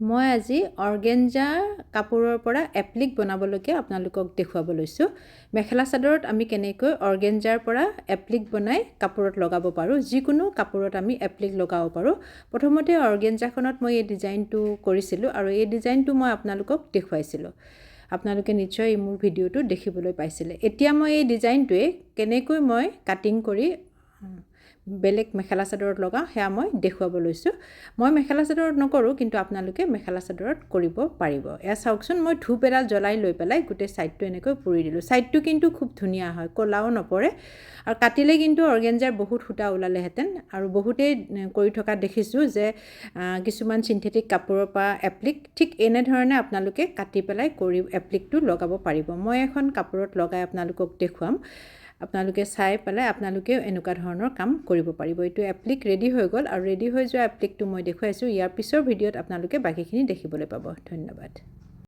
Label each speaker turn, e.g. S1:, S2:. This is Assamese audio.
S1: মই আজি অৰ্গেঞ্জা কাপোৰৰ পৰা এপ্লিক বনাবলৈকে আপোনালোকক দেখুৱাব লৈছোঁ। মেখেলা চাদৰত আমি কেনেকৈ অৰ্গেঞ্জাৰ পৰা এপ্লিক বনাই কাপোৰত লগাব পাৰোঁ, যিকোনো কাপোৰত আমি এপ্লিক লগাব পাৰোঁ। প্ৰথমতে অৰ্গেঞ্জাখনত মই এই ডিজাইনটো কৰিছিলোঁ আৰু এই ডিজাইনটো মই আপোনালোকক দেখুৱাইছিলোঁ। আপোনালোকে নিশ্চয় মোৰ ভিডিঅ'টো দেখিবলৈ পাইছিলে। এতিয়া মই এই ডিজাইনটোৱে কেনেকৈ মই কাটিং কৰি বেলেগ মেখেলা চাদৰত লগাওঁ সেয়া মই দেখুৱাব লৈছোঁ। মই মেখেলা চাদৰত নকৰোঁ, কিন্তু আপোনালোকে মেখেলা চাদৰত কৰিব পাৰিব। এয়া চাওকচোন, মই ধূপ এডাল জ্বলাই লৈ পেলাই গোটেই ছাইডটো এনেকৈ পুৰি দিলোঁ। ছাইডটো কিন্তু খুব ধুনীয়া হয়, ক'লাও নপৰে আৰু কাটিলে কিন্তু অৰ্গেঞ্জাৰ বহুত সূতা ওলালেহেঁতেন। আৰু বহুতেই কৰি থকা দেখিছোঁ যে কিছুমান চিন্থেটিক কাপোৰৰ পৰা এপ্লিক ঠিক এনেধৰণে আপোনালোকে কাটি পেলাই কৰি এপ্লিকটো লগাব পাৰিব। মই এখন কাপোৰত লগাই আপোনালোকক দেখুৱাম। আপোনালোকে চাই পেলাই আপোনালোকেও এনেকুৱা ধৰণৰ কাম কৰিব পাৰিব। এইটো এপ্লিক ৰেডি হৈ গ'ল আৰু ৰেডি হৈ যোৱা এপ্লিকটো মই দেখুৱাইছোঁ। ইয়াৰ পিছৰ ভিডিঅ'ত আপোনালোকে বাকীখিনি দেখিবলৈ পাব। ধন্যবাদ।